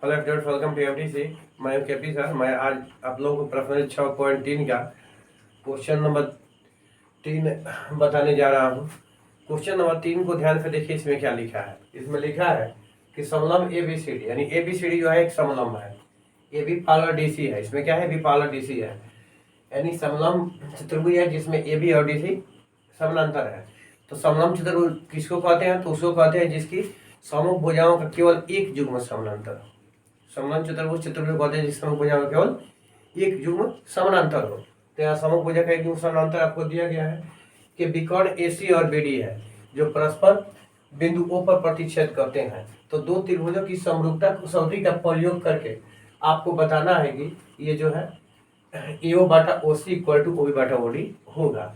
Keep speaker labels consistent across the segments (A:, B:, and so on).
A: Hello everyone, welcome to FDC. मैं KP sir. मैं आज आप लोगों को प्रश्न 6.3 का क्वेश्चन नंबर 3 बताने जा रहा हूँ। क्वेश्चन नंबर 3 को ध्यान से देखिए, इसमें क्या लिखा है। इसमें लिखा है कि समलम ABCD, यानी ABCD जो है एक समलम है। ए बी पार्लर DC है। इसमें क्या है, बी पार्लर DC है, यानी समलम चतुर्भुज है जिसमें AB और DC समानांतर है। तो समलम चतुर्भुज किसको कहते हैं, तो उसको कहते हैं जिसकी सममुख भुजाओं का केवल एक युग्म समानांतर हो। समलम चतुर्भुज कहते हैं जिस सममुख भुजा में केवल एक युग्म समानांतर हो। तो यहाँ सममुख भुजा का एक युग्म समानांतर आपको दिया गया है कि विकर्ण AC और BD है जो परस्पर बिंदु O पर प्रतिच्छेद करते हैं। तो दो त्रिभुजों की समरूपता कसौटी का प्रयोग करके आपको बताना है कि ये जो है AO बटा OC इक्वल टू OB बटा OD होगा।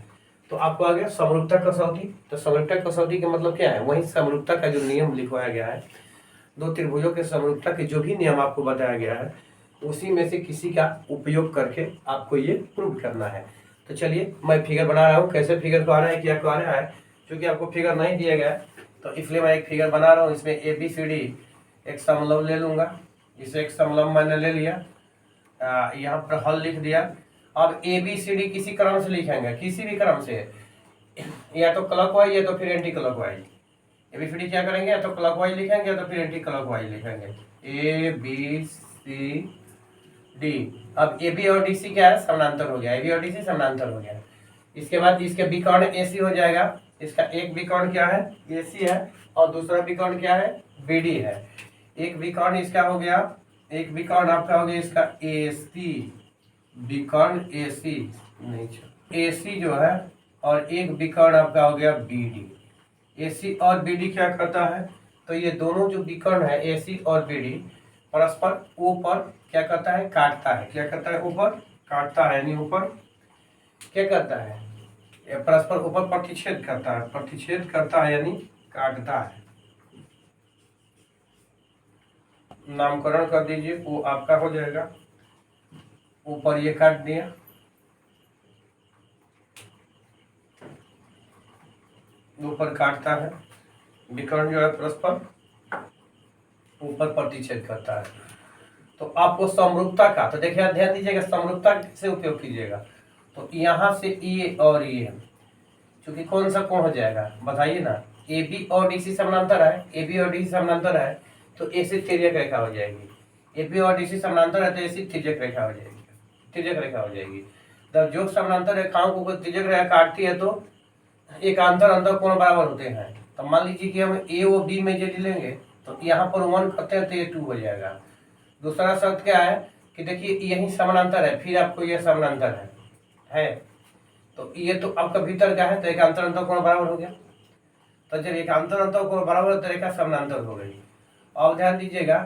A: तो आपको आ गया समरूपता कसौटी। तो समरूपता कसौटी का मतलब क्या है, वही समरूपता का जो नियम लिखवाया गया है, दो त्रिभुजों के समरूपता के जो भी नियम आपको बताया गया है उसी में से किसी का उपयोग करके आपको ये प्रूव करना है। तो चलिए मैं फिगर बना रहा हूँ। कैसे फिगर को आ रहा है, क्या को आ रहा है, क्योंकि आपको फिगर नहीं दिया गया है तो इसलिए मैं एक फिगर बना रहा हूँ। इसमें ABCD एक समलंब ले लूँगा। इसे एक समलंब मैंने ले लिया, यहाँ पर हल लिख दिया। अब ABCD किसी क्रम से लिखेंगे, किसी भी क्रम से, या तो क्लॉकवाइज या तो फिर एंटी क्लॉकवाइज। ABCD क्या करेंगे, या तो क्लॉकवाइज लिखेंगे या तो फिर एंटी क्लॉकवाइज लिखेंगे। ABCD। अब AB और DC क्या है, समानांतर हो गया। AB और DC समानांतर हो गया। इसके बाद इसके विकर्ण AC हो जाएगा। इसका एक विकर्ण क्या है, AC है, और दूसरा विकर्ण क्या है, BD है। एक विकर्ण इसका हो गया, एक विकर्ण आपका हो गया इसका AC, विकर्ण AC नहीं, AC जो है, और एक विकर्ण आपका हो गया BD। AC और BD क्या करता है, तो ये दोनों जो विकर्ण है AC और BD परस्पर O पर क्या करता है, काटता है। क्या करता है, ऊपर काटता है, यानी ऊपर क्या करता है, परस्पर ऊपर प्रतिच्छेद करता है। प्रतिच्छेद करता है यानी काटता है। नामकरण कर दीजिए, वो आपका हो जाएगा। ऊपर ये काट दिया, ऊपर काटता है, विकर्ण जो है परस्पर ऊपर प्रतिच्छेद करता है। तो आपको समरूपता का, तो देखिए ध्यान दीजिएगा समरूपता से उपयोग कीजिएगा। तो यहाँ से ये और ये, क्योंकि कौन सा कोण हो जाएगा बताइए ना, AB और DC समानांतर है। AB और DC समानांतर है तो AC तिर्यक रेखा हो जाएगी। AB और DC समानांतर है तो AC तिर्यक रेखा हो जाएगी, तिर्यक रेखा हो जाएगी। जब जो समानांतर रेखाओं को तिर्यक रेखा काटती है तो एकांतर अंतर कोण बराबर होते हैं। तो मान लीजिए कि हम A और B में यदि लेंगे तो यहाँ पर 1 करते हैं तो ये 2 हो जाएगा। दूसरा शर्त क्या है कि देखिए यही समानांतर है, फिर आपको यह समानांतर है तो ये तो आपका भीतर का है, तो एकांतर अंतर कोण बराबर हो गया। तो जब एकांतर अंतर कोण बराबर है तो रेखा समानांतर हो गई। अब ध्यान दीजिएगा,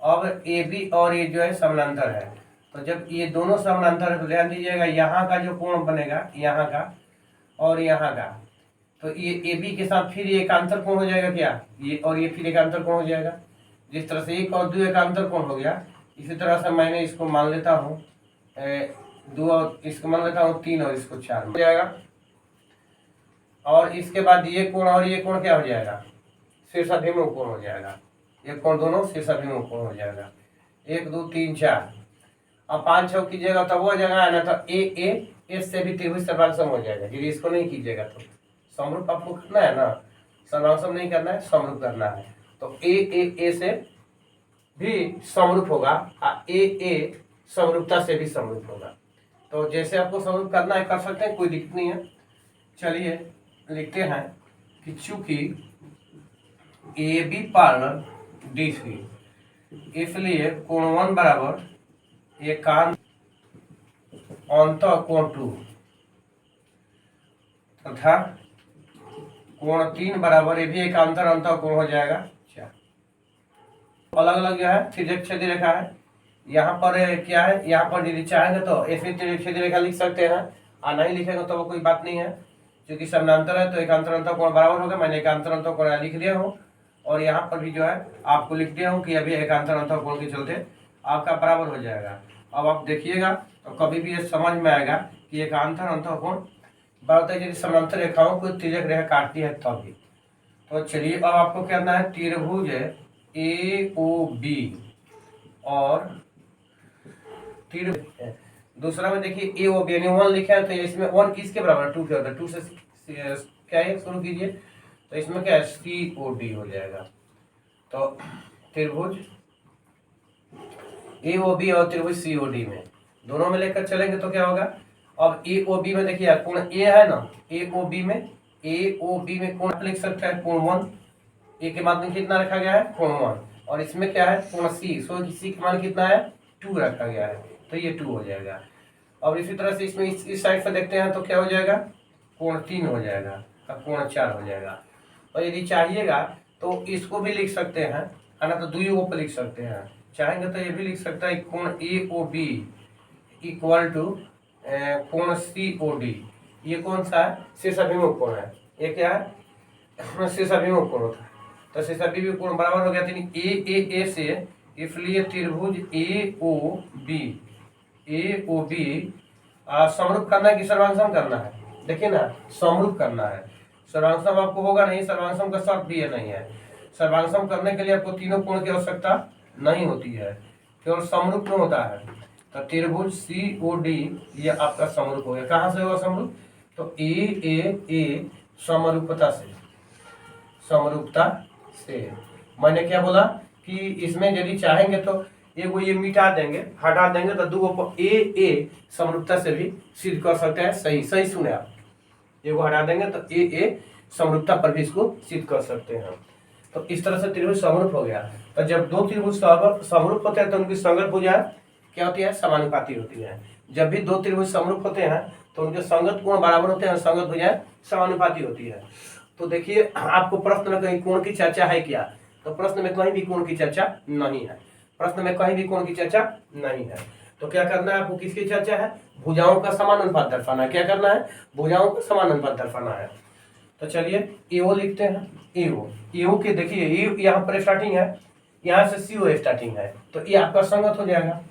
A: अब AB और ये जो है समानांतर है, तो जब ये दोनों समानांतर है तो ध्यान दीजिएगा यहाँ का जो कोण बनेगा, यहाँ का और यहाँ का, तो ये AB के साथ फिर ये एकांतर कोण हो जाएगा क्या, ये और ये फिर एकांतर कोण हो जाएगा। जिस तरह से 1 और 2 एकांतर कोण हो गया, इसी तरह से मैंने इसको मान लेता हूँ 2 और इसको मान लेता हूँ 3 और इसको 4 हो जाएगा। और इसके बाद ये कोण और ये कोण क्या हो जाएगा, शीर्षाभिमुख कोण हो जाएगा। ये कोण दोनों शीर्षाभिमुख कोण हो जाएगा। 1 2 3 4। अब 5 6 कीजिएगा तब वो जगह है ना, तो A से भी त्रिभुज सर्वांग हो जाएगा। यदि इसको नहीं कीजिएगा तो समरूप आपको करना है ना, सर्वांग नहीं करना है, समरूप करना है। तो A से भी समरूप होगा, A समरूपता से भी समरूप होगा। तो जैसे आपको समरूप करना है कर सकते हैं, कोई दिक्कत नहीं है। चलिए लिखते हैं कि चूंकि AB पार्लर DC, इसलिए कोण 1 बराबर एकांत अंतः कोण 2 तथा कोण 3 बराबर ये भी एकांतर अंतः कोण हो जाएगा 4। अलग अलग जो है तिर्यक छेदी रेखा है। यहाँ पर क्या है, यहाँ पर यदि चाहेंगे तो ऐसे तिर्यक छेदी रेखा लिख सकते हैं, और नहीं लिखेंगे तो वो कोई बात नहीं है। क्योंकि समानांतर है तो एकांतर अंतः कोण बराबर होगा। मैंने एकांतर अंतः कोण लिख दिया हूँ, और यहाँ पर भी जो है आपको लिख दिया हूँ कि अभी एकांतर अंतः कोण के चलते आपका बराबर हो जाएगा। अब आप देखिएगा तो कभी भी ये समझ में आएगा कि एकांतर अंतः कोण बराबर यदि समांतर रेखाओं को तिर्यक रेखा काटती है तभी। तो चलिए अब आपको क्या करना है, त्रिभुज AOB और त्रिभुज। दूसरा में देखिए ए ओ बी यानी 1 लिखा है, तो इसमें 1 किसके बराबर है? 2 के बराबर। 2 से क्या है शुरू कीजिए, तो इसमें क्या है? सी ओ डी हो जाएगा। तो त्रिभुज ए ओ बी और त्रिभुज सी ओ डी में दोनों में लेकर चलेंगे तो क्या होगा? अब ए ओ बी में देखिए कोण ए है ना, ए ओ बी में कोण लिख सकते हैं कोण 1। ए के मान में कितना रखा गया है? कोण 1। और इसमें क्या है? कोण सी। सो सी का मान कितना है? 2 रखा गया है, तो ये 2 हो जाएगा। अब इसी तरह से इसमें इस साइड से देखते हैं तो क्या हो जाएगा? कोण 3 हो जाएगा, अब कोण 4 हो जाएगा। और यदि चाहिएगा तो इसको भी लिख सकते हैं, है ना, तो दुइयों को लिख सकते हैं। चाहेंगे तो ये भी लिख सकता है कोण ए ओ बी इक्वल टू कोण सी ओ डी। ये कौन सा है? शीर्षाभिमुख कोण है। ये क्या है? शीर्षाभिमुख कोण होता है। तो शीर्षाभिमुख कोण बराबर हो गया ए से, इसलिए त्रिभुज ए ओ बी समरूप करना है कि सर्वांगसम करना है? देखिए ना, समरूप करना है। सर्वांगसम आपको होगा नहीं, सर्वांगसम का शर्त भी नहीं है। सर्वांगसम करने के लिए आपको तीनों कोण की आवश्यकता नहीं होती है, केवल समरूप में होता है। तो त्रिभुज सी ओ डी ये आपका समरूप हो गया। कहाँ से होगा समरूप? तो ए समरूपता से मैंने क्या बोला कि इसमें यदि चाहेंगे तो एगो ये मिटा देंगे, हटा देंगे, तो दो को ए समरूपता से भी सिद्ध कर सकते हैं। सही सुने आप, एगो हटा देंगे तो ए समरूपता पर भी इसको सिद्ध कर सकते हैं। तो इस तरह से त्रिभुज समरूप हो गया। तो जब दो त्रिभुज समरूप होते हैं तो उनकी संगत भुजा क्या होती है? समानुपाती होती है। जब भी दो त्रिभुज समरूप होते हैं तो उनके संगत कोण बराबर होते हैं, संगत भुजाएं समानुपाती होती है। तो देखिए, आपको प्रश्न में कहीं कोण की चर्चा है क्या? तो प्रश्न में कहीं भी कोण की चर्चा नहीं है। प्रश्न में कहीं भी कोण की चर्चा नहीं है। तो क्या करना है आपको? किसकी चर्चा है? भुजाओं का समान अनुपात दर्शाना है। क्या करना है? भुजाओं का समान अनुपात दर्शाना है। तो चलिए एओ लिखते हैं। एओ के देखिए यहाँ पर स्टार्टिंग है, यहाँ से सीओ स्टार्टिंग है, तो ये आपका संगत हो जाएगा।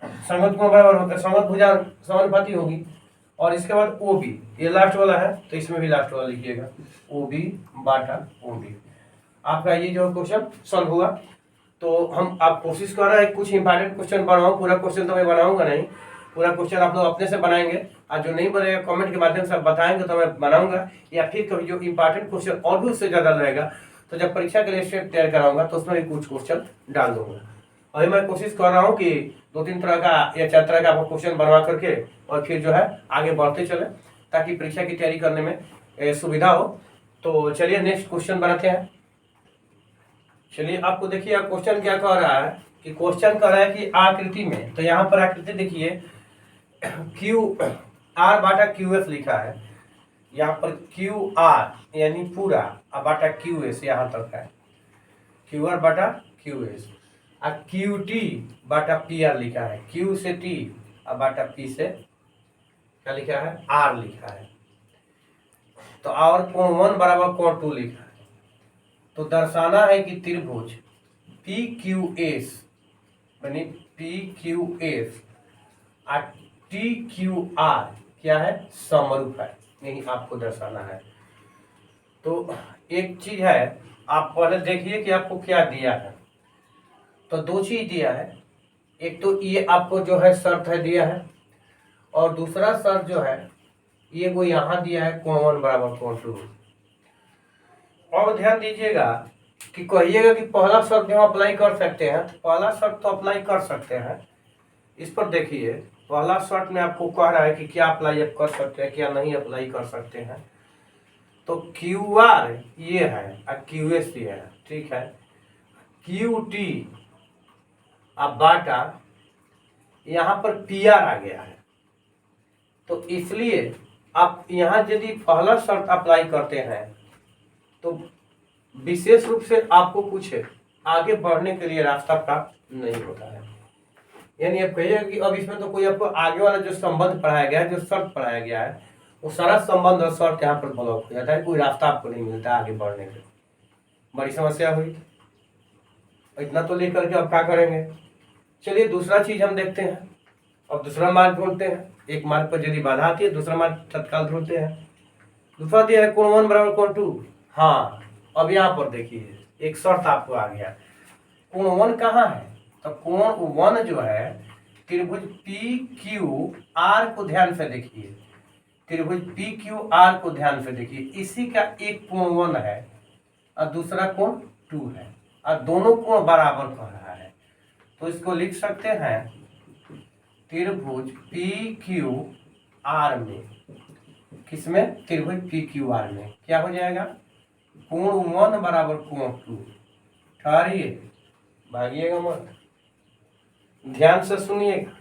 A: संगत कोण बराबर होता है, संगत भुजा समानुपाती होगी। और इसके बाद ओ बी, ये लास्ट वाला है तो इसमें भी लास्ट वाला लिखिएगा, ओ बी बाटा ओ बी। आपका ये जो क्वेश्चन सॉल्व हुआ। तो हम आप कोशिश कर रहे हैं कुछ इंपॉर्टेंट क्वेश्चन बनाओ। पूरा क्वेश्चन तो मैं बनाऊंगा नहीं, पूरा क्वेश्चन आप लोग अपने से बनाएंगे, और जो नहीं बनेगा कमेंट के माध्यम से आप बताएंगे तो मैं बनाऊंगा। या फिर कभी जो इंपॉर्टेंट क्वेश्चन और भी उससे ज़्यादा रहेगा तो जब परीक्षा के लिए स्टेट तैयार कराऊंगा तो उसमें भी कुछ क्वेश्चन डाल दूंगा। अभी मैं कोशिश कर रहा हूँ कि 2-3 तरह का या 4 तरह का आपको क्वेश्चन बनवा करके और फिर जो है आगे बढ़ते चले, ताकि परीक्षा की तैयारी करने में सुविधा हो। तो चलिए नेक्स्ट क्वेश्चन बनाते हैं। चलिए आपको देखिए क्वेश्चन क्या कह रहा है कि क्वेश्चन कह रहा है कि आकृति में, तो यहाँ पर आकृति देखिए क्यू आर बाटा क्यू एस लिखा है। यहाँ पर क्यू आर यानी पूरा बाटा क्यू एस यहाँ तक है, क्यू आर बाटा क्यू एस। और क्यू टी बाटा पी आर लिखा है, क्यू से टी और बाटा पी से क्या लिखा है? आर लिखा है। तो और कोण 1 बराबर कोण 2 लिखा है। तो दर्शाना है कि त्रिभुज पी क्यू एस यानी पी क्यू एस और टी क्यू आर क्या है? समरूप है, यही आपको दर्शाना है। तो एक चीज है, आप पहले देखिए कि आपको क्या दिया है। तो 2 चीज दिया है, एक तो ये आपको जो है शर्त है दिया है, और दूसरा शर्त जो है ये वो यहाँ दिया है कोण 1 बराबर कोण 2। और ध्यान दीजिएगा कि कहिएगा कि पहला शर्त हम अप्लाई कर सकते हैं, तो पहला शर्त तो अप्लाई कर सकते हैं। इस पर देखिए पहला शर्त में आपको कह रहा है कि क्या अप्लाई आप कर सकते हैं, क्या नहीं अप्लाई कर सकते हैं। तो क्यू आर ये है और क्यू एस ये है, ठीक है। क्यू टी अब बाटा यहाँ पर पी आर आ गया है। तो इसलिए आप यहाँ यदि पहला शर्त अप्लाई करते हैं तो विशेष रूप से आपको कुछ आगे बढ़ने के लिए रास्ता प्राप्त नहीं होता है। यानी आप कहिएगा कि अब इसमें तो कोई आपको आगे वाला जो संबंध पढ़ाया गया है, जो शर्त पढ़ाया गया है, वो सारा संबंध और शर्त यहाँ पर ब्लॉक हो जाता है, कोई रास्ता आपको नहीं मिलता आगे बढ़ने के। बड़ी समस्या हुई। इतना तो लेकर के अब क्या करेंगे? चलिए दूसरा चीज हम देखते हैं। अब दूसरा मार्ग ढूंढते हैं। एक मार्ग पर यदि बाधा आती है दूसरा मार्ग तत्काल ढूंढते हैं। दूसरा दिया है कोण 1 बराबर कोण 2। हाँ, अब यहाँ पर देखिए एक शर्त आपको आ गया। कोण 1 कहाँ है? तो कोण 1 जो है त्रिभुज पी क्यू आर को ध्यान से देखिए, त्रिभुज पी क्यू आर को ध्यान से देखिए, इसी का एक कोण 1 है और दूसरा कोण 2 है और दोनों कोण बराबर कर रहा है। तो इसको लिख सकते हैं त्रिभुज पी क्यू आर में, किसमें? त्रिभुज पी क्यू आर में क्या हो जाएगा? कोण 1 बराबर कोण 2। ठहरिए, भागिएगा मत, ध्यान से सुनिएगा।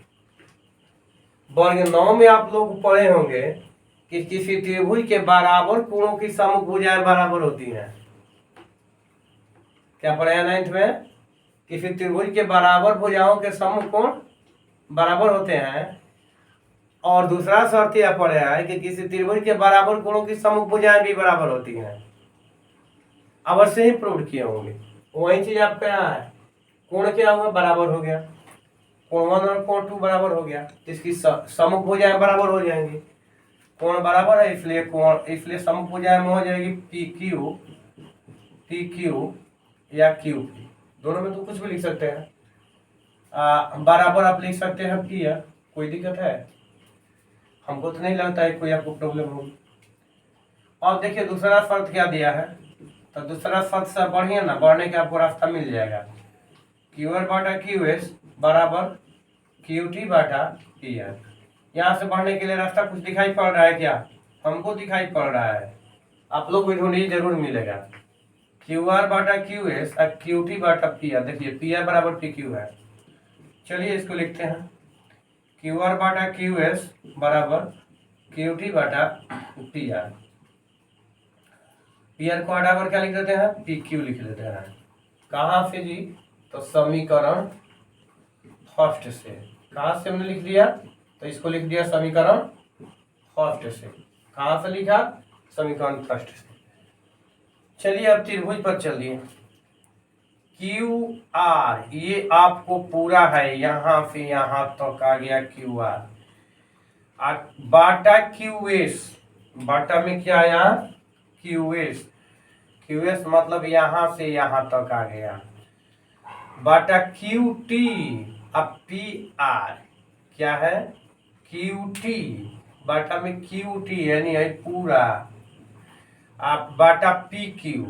A: वर्ग 9 में आप लोग पढ़े होंगे कि किसी त्रिभुज के बराबर कोणों की सम्मुख भुजाएं बराबर होती हैं। क्या पढ़े हैं 9th में? किसी त्रिभुज के बराबर भुजाओं के सम्मुख कोण बराबर होते हैं। और दूसरा शर्त यह पढ़े है कि किसी त्रिभुज के बराबर कोणों की सम्मुख भुजाएं भी बराबर होती हैं। अवश्य ही प्रूव किए होंगे। वही चीज आपका यहाँ है, कोण क्या हुआ? बराबर हो गया, कोण 1 और कोण 2 बराबर हो गया, इसकी सम्मुख भुजाएं बराबर हो जाएंगी। कोण बराबर है इसलिए सम्मुख भुजाएं में हो जाएगी पी क्यू या क्यू पी, दोनों में तो कुछ भी लिख सकते हैं। बराबर आप लिख सकते हैं पी, या कोई दिक्कत है? हमको तो नहीं लगता है कोई आपको प्रॉब्लम होगी। और देखिए दूसरा शर्त क्या दिया है, तो दूसरा शर्त से बढ़िया ना, बढ़ने का आपको रास्ता मिल जाएगा। क्यू आर बाटा क्यू एस बराबर क्यू टी बाटा पी आर। यहाँ से बढ़ने के लिए रास्ता कुछ दिखाई पड़ रहा है क्या? हमको दिखाई पड़ रहा है, आप लोग भी ढूंढिए, जरूर मिलेगा। क्यू आर बाटा क्यू एस और क्यू टी बाटा पी आर। देखिए पी आर बराबर पी क्यू है, चलिए इसको लिखते हैं क्यू आर बाटा क्यू एस बराबर क्यू टी बाटा पी आर। पी आर को हटाकर क्या लिख देते हैं? पी क्यू लिख देते हैं। कहाँ से जी? तो समीकरण फर्स्ट से। कहाँ से हमने लिख दिया? तो इसको लिख दिया समीकरण फर्स्ट से। कहाँ से लिखा? समीकरण फर्स्ट से। चलिए अब त्रिभुज पर चलिए। क्यू आर ये आपको पूरा है, यहाँ से यहाँ तक आ गया क्यू आर। बाटा क्यू एस, बाटा में क्या आया? क्यू एस मतलब यहाँ से यहाँ तक आ गया। बाटा क्यू टी, अब पी आर क्या है? क्यू टी, बाटा में क्यू टी यानी है पूरा। आप बाटा पी क्यू,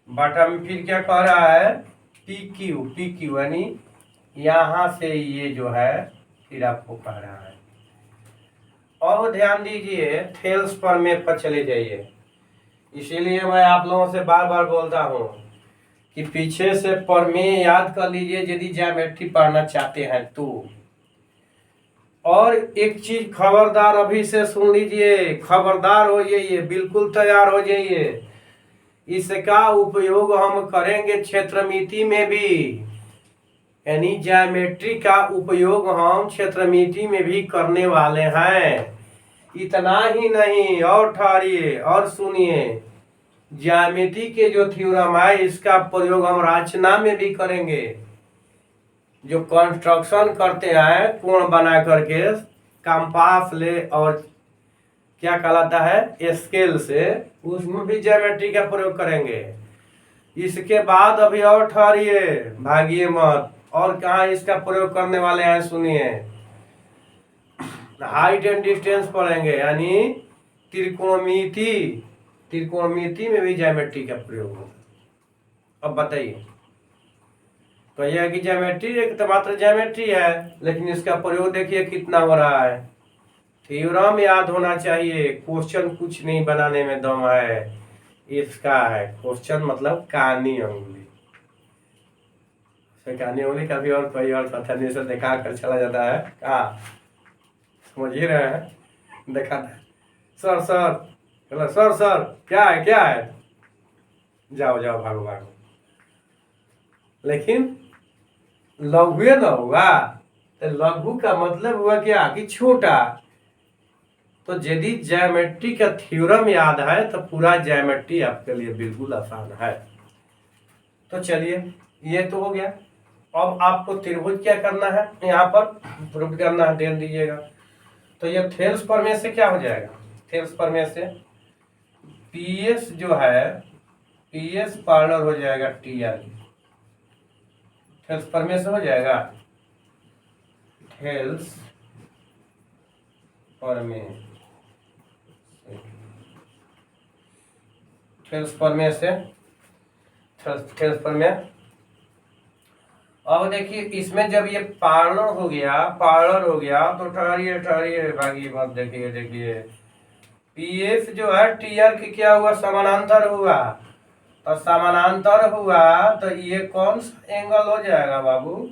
A: बाटा में फिर क्या कह रहा है? पी क्यू यानी यहाँ से ये जो है फिर आपको कह रहा है। और ध्यान दीजिए, थेल्स प्रमेय पर चले जाइए। इसीलिए मैं आप लोगों से बार बार बोलता हूँ कि पीछे से प्रमेय याद कर लीजिए यदि ज्योमेट्री पढ़ना चाहते हैं तो। और एक चीज खबरदार अभी से सुन लीजिए, खबरदार हो जाइए, बिल्कुल तैयार हो जाइए। इसका उपयोग हम करेंगे क्षेत्रमिति में भी, यानी ज्योमेट्री का उपयोग हम क्षेत्रमिति में भी करने वाले हैं। इतना ही नहीं, और ठहरिए और सुनिए, ज्यामिति के जो थ्योरम है इसका प्रयोग हम रचना में भी करेंगे। जो कंस्ट्रक्शन करते हैं कोण बना करके कंपास ले और क्या कहलाता है स्केल से, उसमें भी ज्योमेट्री का प्रयोग करेंगे। इसके बाद अभी और ठहरिए, भागिए मत, और कहाँ इसका प्रयोग करने वाले हैं सुनिए। हाइट एंड डिस्टेंस पढ़ेंगे, यानी त्रिकोणमिति में भी ज्योमेट्री का प्रयोग होगा। अब बताइए, तो यह कि ज्योमेट्री एक तो मात्र ज्योमेट्री है, लेकिन इसका प्रयोग देखिए कितना हो रहा है। थ्योरम याद होना चाहिए, क्वेश्चन कुछ नहीं बनाने में दम है इसका है। क्वेश्चन मतलब कानी उंगली, कानी उंगली कभी और कोई और कथन से दिखा कर चला जाता है। कहाँ समझ ही रहे हैं, दिखाता है सर सर क्या है, जाओ भागो। लेकिन लघु न होगा, तो लघु का मतलब हुआ क्या कि छोटा। तो यदि ज्योमेट्री का थ्योरम याद है तो पूरा ज्योमेट्री आपके लिए बिल्कुल आसान है। तो चलिए ये तो हो गया। अब आपको त्रिभुज क्या करना है, यहाँ पर प्रूफ करना है, ध्यान दीजिएगा। तो ये थेल्स प्रमेय से क्या हो जाएगा? थेल्स प्रमेय से पीएस जो है, पीएस पार्लर हो जाएगा टीआर। थेल्स पर में से हो जाएगा, थेल्स पर में, थेल्स पर में से, थेल्स पर में। अब देखिए इसमें जब ये पार्लर हो गया तो ठहरिए भागी मत, देखिए पीएफ जो है टीआर की क्या हुआ, समानांतर हुआ। तो समानांतर हुआ तो ये कौन सा एंगल हो जाएगा बाबू,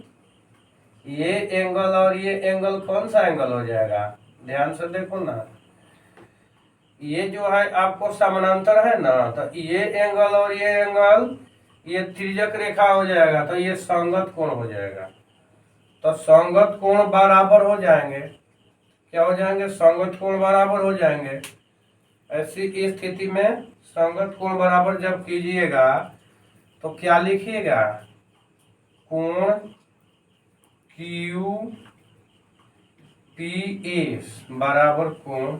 A: ये एंगल और ये एंगल कौन सा एंगल हो जाएगा, ध्यान से देखो ना। ये जो है आपको समानांतर है ना, तो ये एंगल और ये एंगल ये तिर्यक रेखा हो जाएगा, तो ये संगत कोण हो जाएगा। तो संगत कोण बराबर हो जाएंगे, क्या हो जाएंगे, संगत कोण बराबर हो जाएंगे। ऐसी स्थिति में संगत कोण बराबर जब कीजिएगा तो क्या लिखिएगा, कोण क्यू पी एस बराबर कोण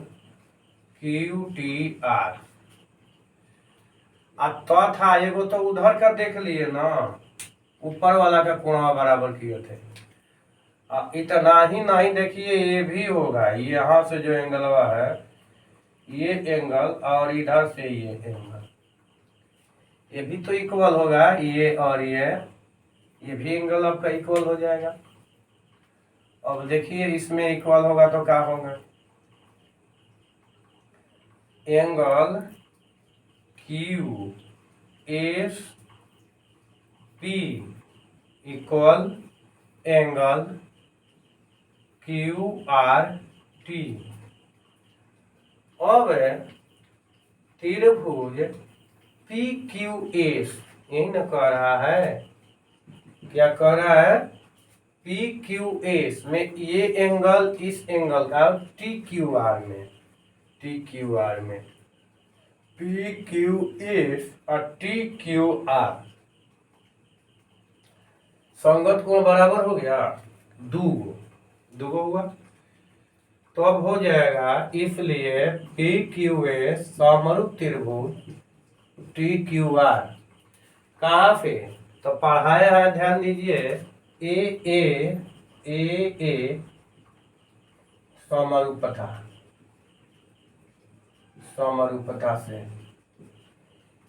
A: क्यू टी आर। अब तो था एगो तो उधर का देख लिए ना, ऊपर वाला का कोण बराबर किए थे। इतना ही नहीं, देखिए ये भी होगा, यहाँ से जो एंगलवा है ये एंगल और इधर से ये एंगल, ये भी तो इक्वल होगा, ये और ये भी एंगल आपका इक्वल हो जाएगा। अब देखिए इसमें इक्वल होगा तो क्या होगा, angle Q S P equal angle Q R T. अब त्रिभुज पी क्यू एस यही ना कह रहा है, क्या कह रहा है, पी क्यू एस में ये एंगल इस एंगल का टी क्यू आर में, टी क्यू आर में पी क्यू एस और टी क्यू आर संगत कोण बराबर हो गया, दूगो हुआ। तो अब हो जाएगा, इसलिए पी क्यू एस समरूप त्रिभुज टी क्यू आर कहाँ पे, तो पढ़ाया है, ध्यान दीजिए, ए समरूपता से,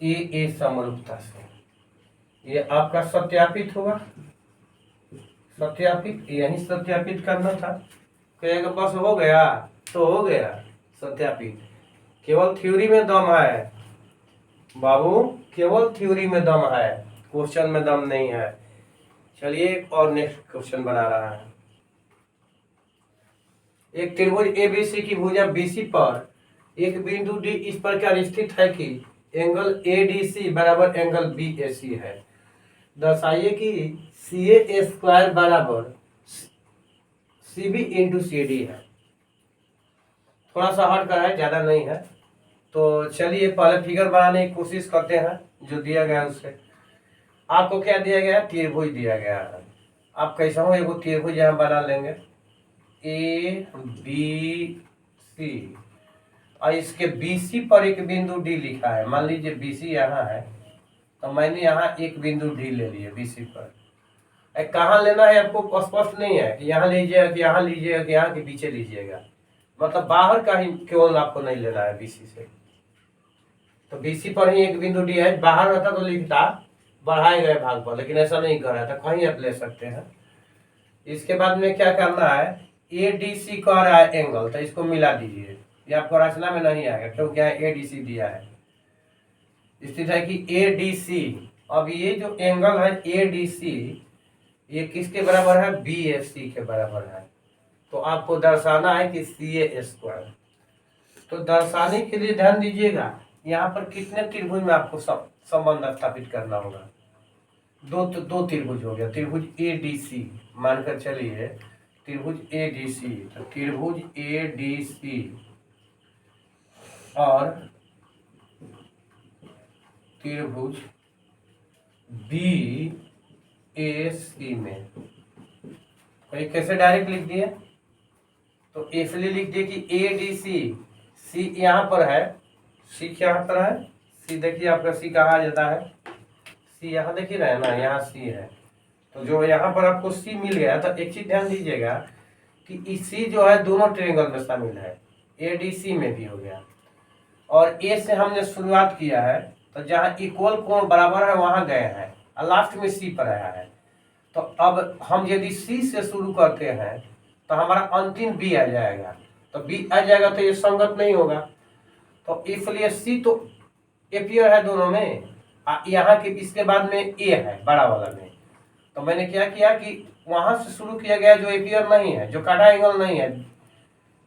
A: ए समरूपता से, ये आपका सत्यापित हुआ, सत्यापित यही सत्यापित करना था, कहेगा बस हो गया तो हो गया सत्यापित। केवल थ्योरी में दम है बाबू, केवल थ्योरी में दम है, क्वेश्चन में दम नहीं है। चलिए एक और नेक्स्ट क्वेश्चन बना रहा है। एक त्रिभुज एबीसी की भुजा बीसी पर एक बिंदु डी इस प्रकार स्थित है कि एंगल एडीसी बराबर एंगल बीएसी है। दर्शाइए कि सी ए स्क्वायर बराबर C B into C D है। थोड़ा सा हट कर है, ज्यादा नहीं है। तो चलिए पहले फिगर बनाने की कोशिश करते हैं, जो दिया गया है उससे। आपको क्या दिया गया है, त्रिभुज दिया गया है। आप कैसा हो एगो त्रिभुज यहाँ बना लेंगे, ए बी सी, और इसके बीसी पर एक बिंदु डी लिखा है। मान लीजिए बीसी यहाँ है, तो मैंने यहाँ एक बिंदु डी ले लिया बीसी पर। कहाँ लेना है आपको स्पष्ट नहीं है कि यहाँ लीजिएगा कि यहाँ लीजिएगा कि यहाँ के पीछे लीजिएगा, मतलब बाहर का ही केवल आपको नहीं लेना है बीसी से। तो बीसी पर ही एक बिंदु डी है, बाहर रहता तो लिखता बढ़ाए गए भाग पर, लेकिन ऐसा नहीं कर रहा था, कहीं आप ले सकते हैं। इसके बाद में क्या करना है, ए डी सी कह रहा है एंगल, तो इसको मिला दीजिए, ये आपको रचना में नहीं आएगा क्योंकि यहाँ ए डी सी दिया है। स्थित है कि ए डी सी, अब ये जो एंगल है ए डी सी ये किसके बराबर है, बी एफ सी के बराबर है। तो आपको दर्शाना है कि सी ए स्क्वायर। तो दर्शाने के लिए ध्यान दीजिएगा, यहाँ पर कितने त्रिभुज में आपको संबंध स्थापित करना होगा, दो त्रिभुज हो गया। त्रिभुज ए डी सी मानकर चलिए, त्रिभुज ए डी सी, तो त्रिभुज ए डी सी और त्रिभुज बी ए सी में कहीं कैसे डायरेक्ट लिख दिए, तो इसलिए लिख दिए कि ए डी सी, सी यहाँ पर है, सी यहाँ पर है, सी देखिए आपका सी कहाँ आ जाता है, सी यहाँ देखिए रहे ना, यहाँ सी है, तो जो यहाँ पर आपको सी मिल गया, तो एक चीज ध्यान दीजिएगा कि सी जो है दोनों ट्रायंगल में शामिल है, ADC में भी हो गया। और ए से हमने शुरुआत किया है, तो जहाँ इक्वल कोण बराबर है वहां गए हैं और लास्ट में सी पर आया है। तो अब हम यदि सी से शुरू करते हैं तो हमारा अंतिम बी आ जाएगा, तो बी आ जाएगा तो ये संगत नहीं होगा। तो इसलिए सी तो एपियर है दोनों में, यहाँ के इसके बाद में ए है बड़ा वाला में। तो मैंने क्या किया कि वहां से शुरू किया गया जो एपियर नहीं है, जो काटा एंगल नहीं है,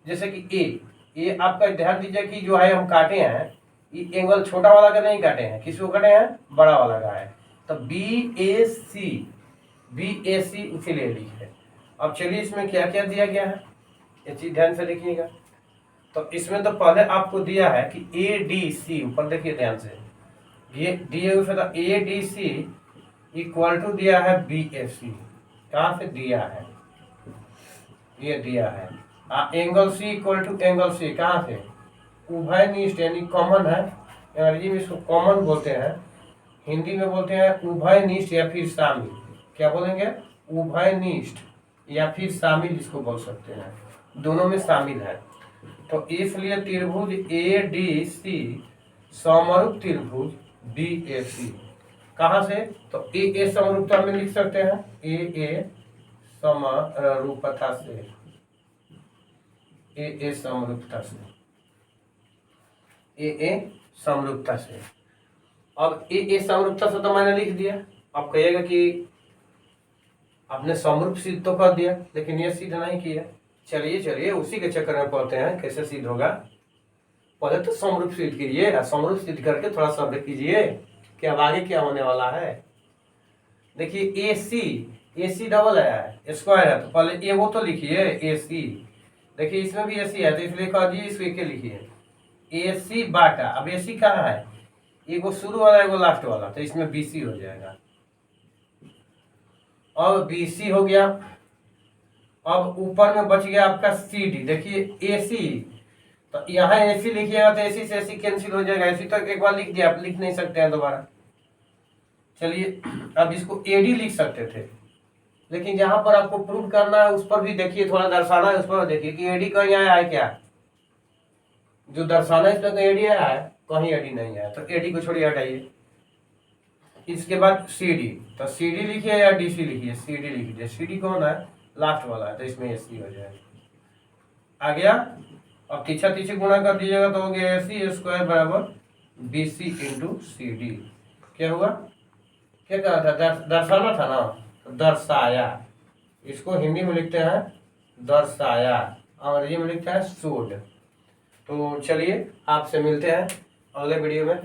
A: जैसे कि ए आपका ध्यान दीजिए कि जो है हम काटे हैं, ये एंगल छोटा वाला का नहीं काटे हैं, किसी को काटे हैं, बड़ा वाला का है। तो BAC उसे ले ली है। अब चलिए इसमें क्या क्या दिया गया है, ये चीज ध्यान से देखिएगा। तो इसमें तो पहले आपको दिया है कि ADC, ऊपर देखिए ध्यान से, ये दिए हुए था ADC इक्वल टू दिया है BAC। कहाँ से दिया है, ये दिया है। Angle C equal to angle C, कहाँ से, उभयनिष्ठ यानी कॉमन है, अंग्रेजी में इसको कॉमन बोलते हैं, हिंदी में बोलते हैं उभयनिष्ठ या फिर शामिल। क्या बोलेंगे, उभयनिष्ठ या फिर शामिल इसको बोल सकते हैं, दोनों में शामिल है। तो इसलिए त्रिभुज ADC समरूप त्रिभुज BAC, कहाँ से, तो AA समरूपता में लिख सकते हैं, AA समरूपता से, AA समरूपता से, AA समरूपता से। अब AA समरूपता से तो मैंने लिख दिया। अब कहिएगा कि आपने समरूप सिद्ध तो कर दिया, लेकिन ये सिद्ध नहीं किया। चलिए उसी के चक्कर में पढ़ते हैं कैसे सिद्ध होगा। पहले तो समरूप सिद्ध कीजिए, समरूप सिद्ध करके थोड़ा सब्र कीजिए कि अब आगे क्या होने वाला है। देखिए AC डबल है, स्क्वायर है, तो पहले ए वो तो लिखिए AC। देखिए इसमें भी AC है, तो इसलिए कह दिए इसको एक लिखिए AC बाटा। अब AC कहाँ है, एगो शुरू वाला एगो लास्ट वाला, तो इसमें BC हो जाएगा। अब BC हो गया। अब ऊपर में बच गया आपका CD। देखिए AC, तो यहाँ AC लिखिएगा तो AC से AC कैंसिल हो जाएगा। AC तो एक बार लिख दिया, आप लिख नहीं सकते हैं दोबारा। चलिए अब इसको AD लिख सकते थे, लेकिन जहां पर आपको प्रूव करना है उस पर भी देखिए, थोड़ा दर्शाना है उस पर देखिए कि AD कहीं आया है क्या, जो दर्शाना है इस पर कहीं AD आया है, कहीं AD नहीं आया, तो AD को छोड़िए, हटाइए। इसके बाद CD, तो CD लिखिए या DC लिखिए, CD लिखिए। CD कौन है, लास्ट वाला है, तो इसमें AC हो जाएगा। आ गया। अब तीछे गुणा कर दीजिएगा तो हो गया AC स्क्वायर बराबर BC इंटू CD। क्या हुआ, क्या कहा था, दर्शाना था ना, तो दर्शाया। इसको हिंदी में लिखते हैं दर्शाया, अंग्रेजी में लिखते हैं शोड। तो चलिए आपसे मिलते हैं अगले वीडियो में।